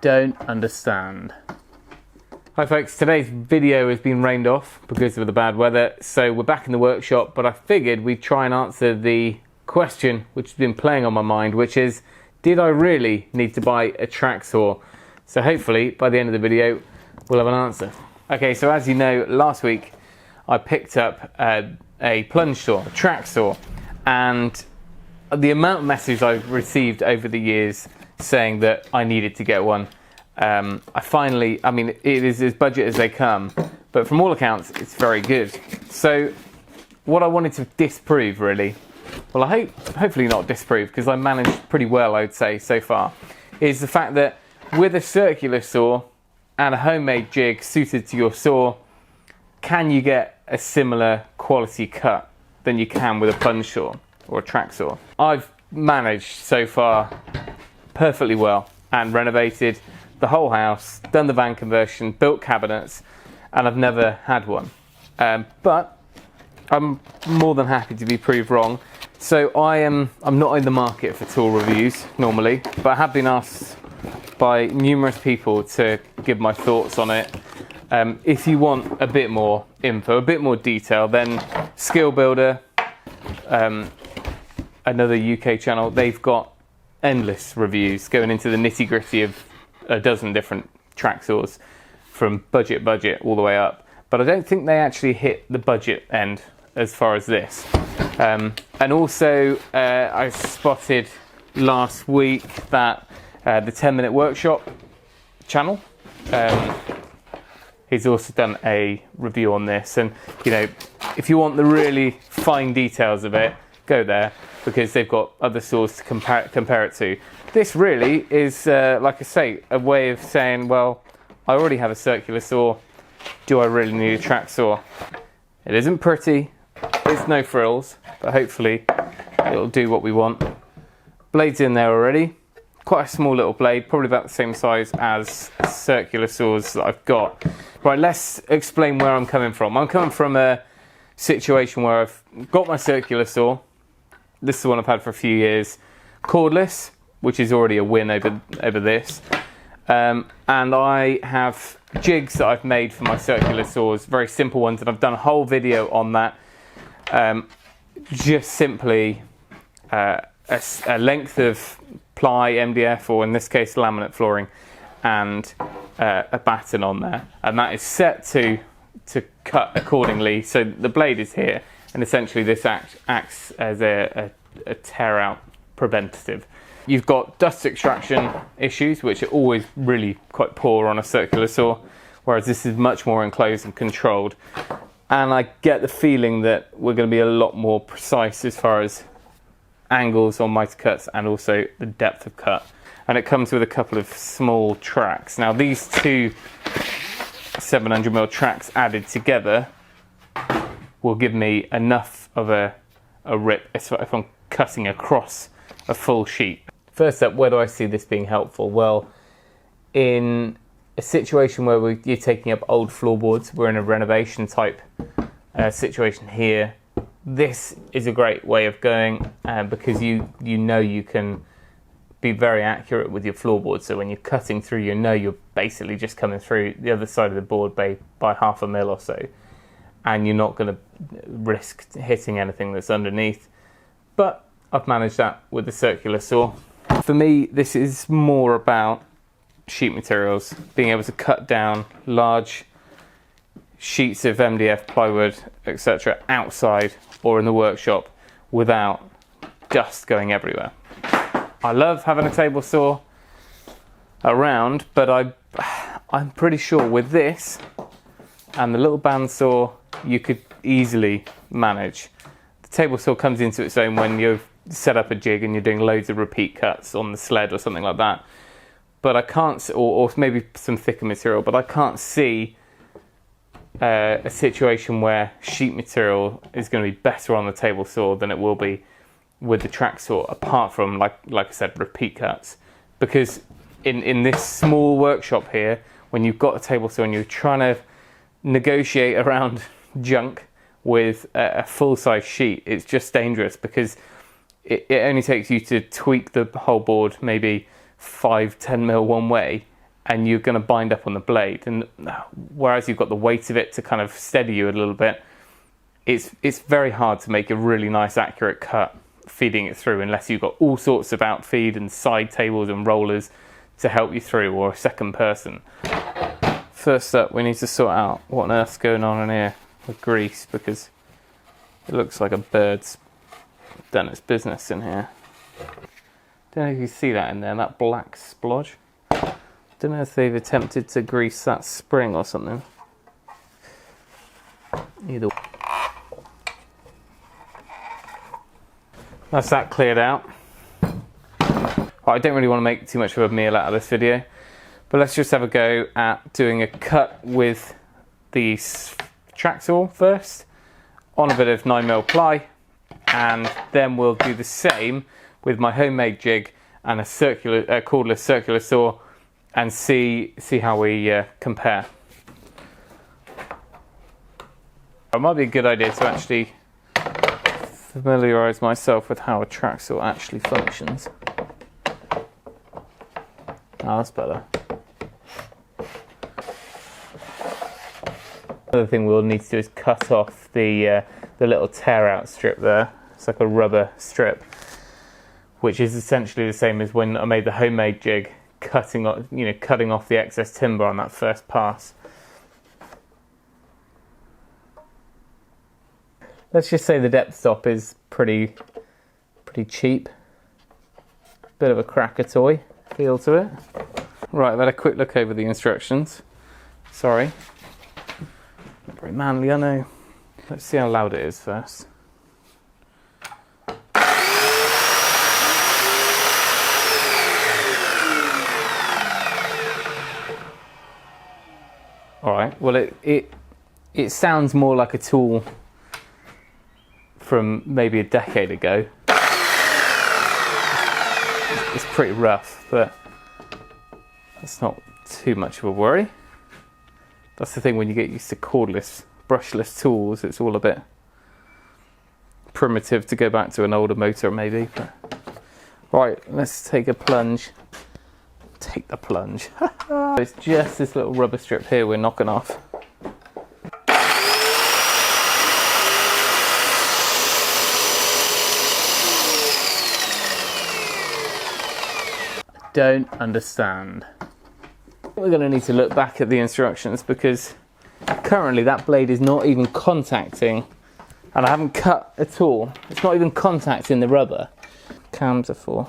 don't understand. Hi folks, today's video has been rained off because of the bad weather, so we're back in the workshop, but I figured we'd try and answer the question which has been playing on my mind, which is, did I really need to buy a TRACKSAW? So hopefully by the end of the video we'll have an answer. Okay, so as you know, last week I picked up a plunge saw, a TRACKSAW, and the amount of messages I've received over the years saying that I needed to get one, I mean, it is as budget as they come, but from all accounts, it's very good. So what I wanted to disprove, really, well, hopefully not disprove, because I managed pretty well, I would say, so far, is the fact that with a circular saw and a homemade jig suited to your saw, can you get a similar quality cut than you can with a plunge saw or a TRACKSAW? I've managed so far perfectly well and renovated the whole house, done the van conversion, built cabinets, and I've never had one. But I'm more than happy to be proved wrong. So I'm not in the market for tool reviews normally, but I have been asked by numerous people to give my thoughts on it. If you want a bit more info, a bit more detail, then Skill Builder, another UK channel, they've got endless reviews going into the nitty-gritty of a dozen different TRACKSAWs from budget all the way up, but I don't think they actually hit the budget end as far as this. And also I spotted last week that the 10-minute workshop channel, he's also done a review on this, and you know, if you want the really fine details of it, go there, because they've got other saws to compare it to. This really is, like I say, a way of saying, well, I already have a circular saw, do I really need a TRACKSAW? It isn't pretty, it's no frills, but hopefully it'll do what we want. Blade's in there already, quite a small little blade, probably about the same size as circular saws that I've got. Right, let's explain where I'm coming from. I'm coming from a situation where I've got my circular saw. This is the one I've had for a few years, cordless, which is already a win over this. And I have jigs that I've made for my circular saws, very simple ones, and I've done a whole video on that. Just simply a length of ply MDF, or in this case laminate flooring, and a batten on there, and that is set to cut accordingly. So the blade is here, and essentially this acts as a tear out preventative. You've got dust extraction issues, which are always really quite poor on a circular saw, whereas this is much more enclosed and controlled. And I get the feeling that we're going to be a lot more precise as far as angles on mitre cuts and also the depth of cut. And it comes with a couple of small tracks. Now these two 700mm tracks added together will give me enough of a rip if I'm cutting across a full sheet. First up, where do I see this being helpful? Well, in a situation where you're taking up old floorboards, we're in a renovation type situation here, this is a great way of going because you know you can be very accurate with your floorboard. So when you're cutting through, you know you're basically just coming through the other side of the board by 1/2 mil or so, and you're not going to risk hitting anything that's underneath. But I've managed that with the circular saw. For me, this is more about sheet materials, being able to cut down large sheets of MDF, plywood, etc. outside or in the workshop without dust going everywhere. I love having a table saw around, but I'm pretty sure with this and the little bandsaw you could easily manage. The table saw comes into its own when you've set up a jig and you're doing loads of repeat cuts on the sled or something like that. But I can't, or maybe some thicker material, but I can't see a situation where sheet material is going to be better on the table saw than it will be with the TRACKSAW, apart from, like I said, repeat cuts. Because in this small workshop here, when you've got a table saw and you're trying to negotiate around junk with a full-size sheet, it's just dangerous, because it only takes you to tweak the whole board maybe 5-10 mil one way, and you're going to bind up on the blade. And whereas you've got the weight of it to kind of steady you a little bit, it's very hard to make a really nice accurate cut feeding it through unless you've got all sorts of outfeed and side tables and rollers to help you through, or a second person. First up, we need to sort out what on earth's going on in here with grease, because it looks like a bird's done its business in here. Don't know if you see that in there, that black splodge. Don't know if they've attempted to grease that spring or something. Either way. That's that cleared out. I don't really want to make too much of a meal out of this video, but let's just have a go at doing a cut with the TRACKSAW first on a bit of 9mm ply, and then we'll do the same with my homemade jig and a cordless circular saw, and see how we compare. It might be a good idea to actually familiarise myself with how a TRACKSAW actually functions. Oh, that's better. Another thing we'll need to do is cut off the little tear out strip there. It's like a rubber strip, which is essentially the same as when I made the homemade jig, cutting off the excess timber on that first pass. Let's just say the depth stop is pretty cheap. Bit of a cracker toy feel to it. Right, I've had a quick look over the instructions. Sorry. Very manly, I know. Let's see how loud it is first. Alright, well it sounds more like a tool from maybe a decade ago. It's pretty rough, but that's not too much of a worry. That's the thing when you get used to cordless, brushless tools, it's all a bit primitive to go back to an older motor maybe. But right, let's take a plunge. Take the plunge. It's just this little rubber strip here we're knocking off. Don't understand. We're going to need to look back at the instructions, because currently that blade is not even contacting, and I haven't cut at all. It's not even contacting the rubber. Cams are for.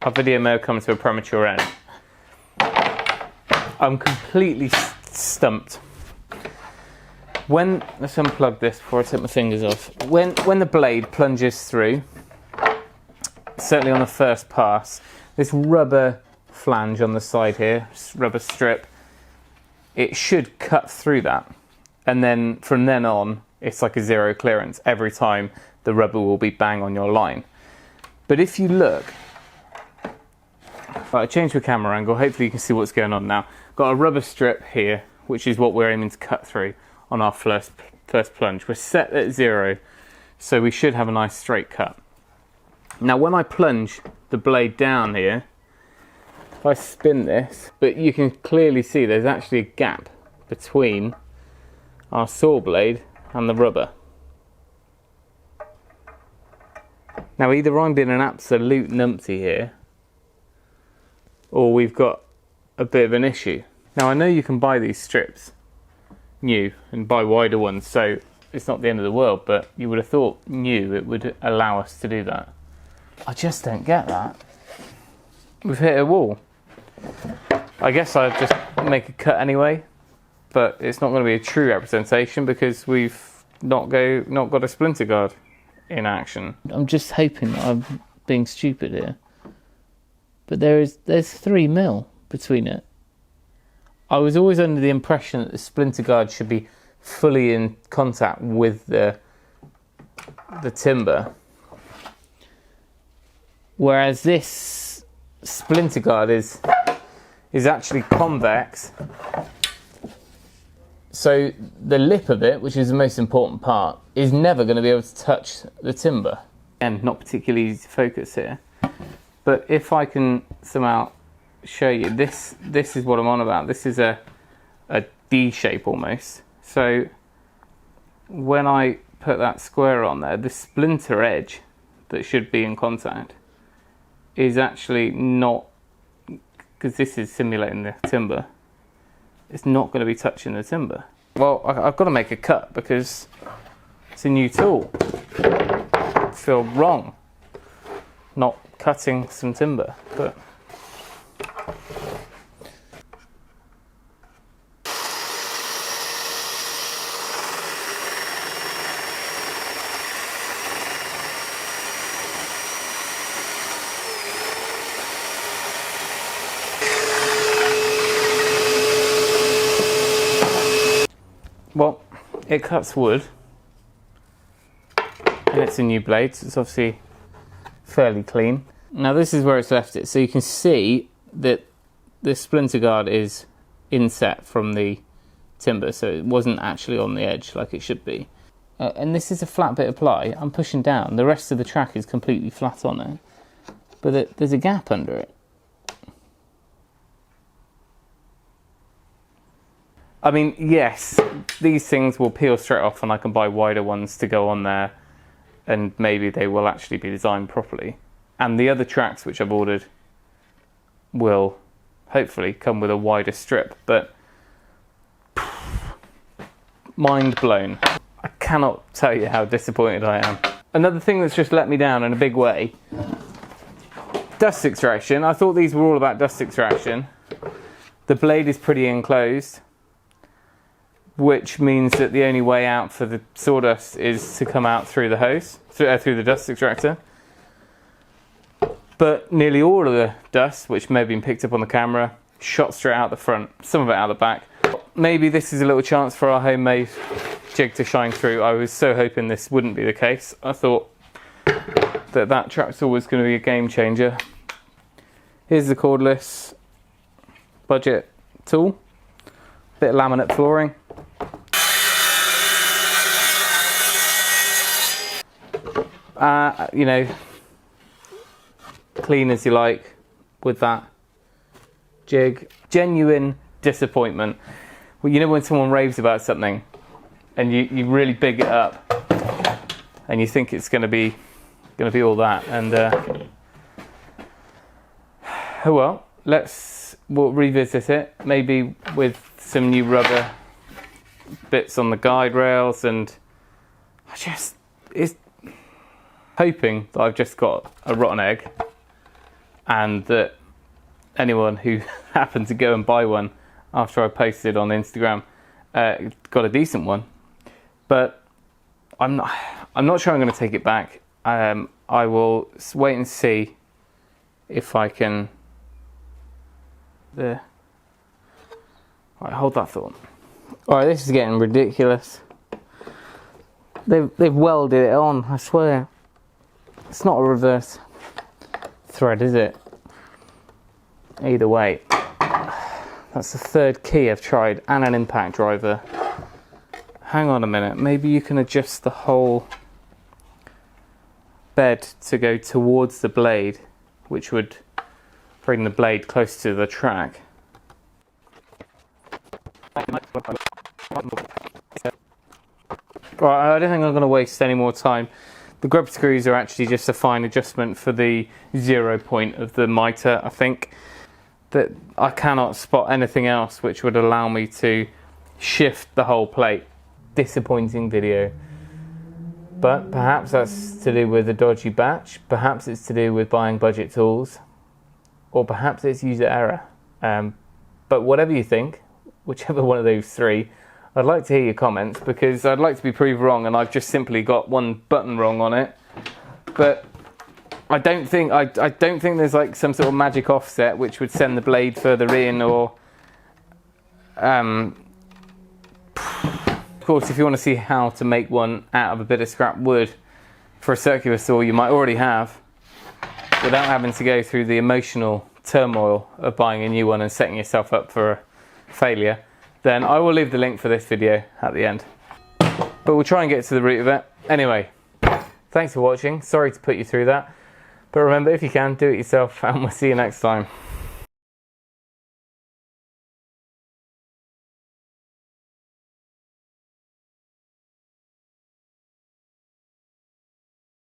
Our video may have come to a premature end. I'm completely stumped. Let's unplug this before I take my fingers off. When the blade plunges through, certainly on the first pass, this rubber flange on the side here, rubber strip, it should cut through that. And then from then on, it's like a zero clearance. Every time the rubber will be bang on your line. But if you look, right, I changed the camera angle, hopefully you can see what's going on now. Got a rubber strip here, which is what we're aiming to cut through on our first plunge. We're set at 0, so we should have a nice straight cut. Now when I plunge the blade down here, if I spin this, but you can clearly see there's actually a gap between our saw blade and the rubber. Now either I'm being an absolute numpty here, or we've got a bit of an issue. Now I know you can buy these strips new and buy wider ones, so it's not the end of the world, but you would have thought new it would allow us to do that. I just don't get that. We've hit a wall. I guess I'd just make a cut anyway, but it's not going to be a true representation because we've not got a splinter guard in action. I'm just hoping that I'm being stupid here, but there's 3mm between it. I was always under the impression that the splinter guard should be fully in contact with the timber, whereas this splinter guard is actually convex So the lip of it, which is the most important part, is never going to be able to touch the timber. And not particularly easy to focus here. But if I can somehow show you, this is what I'm on about. This is a D shape almost. So when I put that square on there, the splinter edge that should be in contact is actually not, because this is simulating the timber, it's not going to be touching the timber. Well, I've got to make a cut because it's a new tool. I feel wrong not cutting some timber, but well, it cuts wood, and it's a new blade, so it's obviously fairly clean. Now this is where it's left it, so you can see that the splinter guard is inset from the timber, so it wasn't actually on the edge like it should be. And this is a flat bit of ply. I'm pushing down, the rest of the track is completely flat on it, but there's a gap under it. I mean, yes, these things will peel straight off and I can buy wider ones to go on there, and maybe they will actually be designed properly. And the other tracks which I've ordered will hopefully come with a wider strip, but mind blown. I cannot tell you how disappointed I am. Another thing that's just let me down in a big way, dust extraction. I thought these were all about dust extraction. The blade is pretty enclosed, which means that the only way out for the sawdust is to come out through the hose, through the dust extractor. But nearly all of the dust, which may have been picked up on the camera, shot straight out the front, some of it out the back. Maybe this is a little chance for our homemade jig to shine through. I was so hoping this wouldn't be the case. I thought that TRACKSAW was going to be a game changer. Here's the cordless budget tool, bit of laminate flooring. You know, clean as you like with that jig. Genuine disappointment. Well, you know when someone raves about something and you really big it up and you think it's going to be all that, and oh well, we'll revisit it, maybe with some new rubber bits on the guide rails, and it's hoping that I've just got a rotten egg and that anyone who happened to go and buy one after I posted on Instagram got a decent one. But I'm not sure I'm going to take it back. I will wait and see if I can. Right, hold that thought. All right, this is getting ridiculous. They've welded it on, I swear. It's not a reverse thread, is it? Either way, that's the third key I've tried, and an impact driver. Hang on a minute, maybe you can adjust the whole bed to go towards the blade, which would bring the blade close to the track. Right, I don't think I'm going to waste any more time. The grub screws are actually just a fine adjustment for the 0 point of the mitre, I think. That I cannot spot anything else which would allow me to shift the whole plate. Disappointing video. But perhaps that's to do with a dodgy batch, perhaps it's to do with buying budget tools, or perhaps it's user error. But whatever you think, whichever one of those three, I'd like to hear your comments, because I'd like to be proved wrong and I've just simply got one button wrong on it. But I don't think there's like some sort of magic offset which would send the blade further in, or of course, if you want to see how to make one out of a bit of scrap wood for a circular saw you might already have, without having to go through the emotional turmoil of buying a new one and setting yourself up for a failure, then I will leave the link for this video at the end. But we'll try and get to the root of it. Anyway, thanks for watching. Sorry to put you through that. But remember, if you can, do it yourself, and we'll see you next time.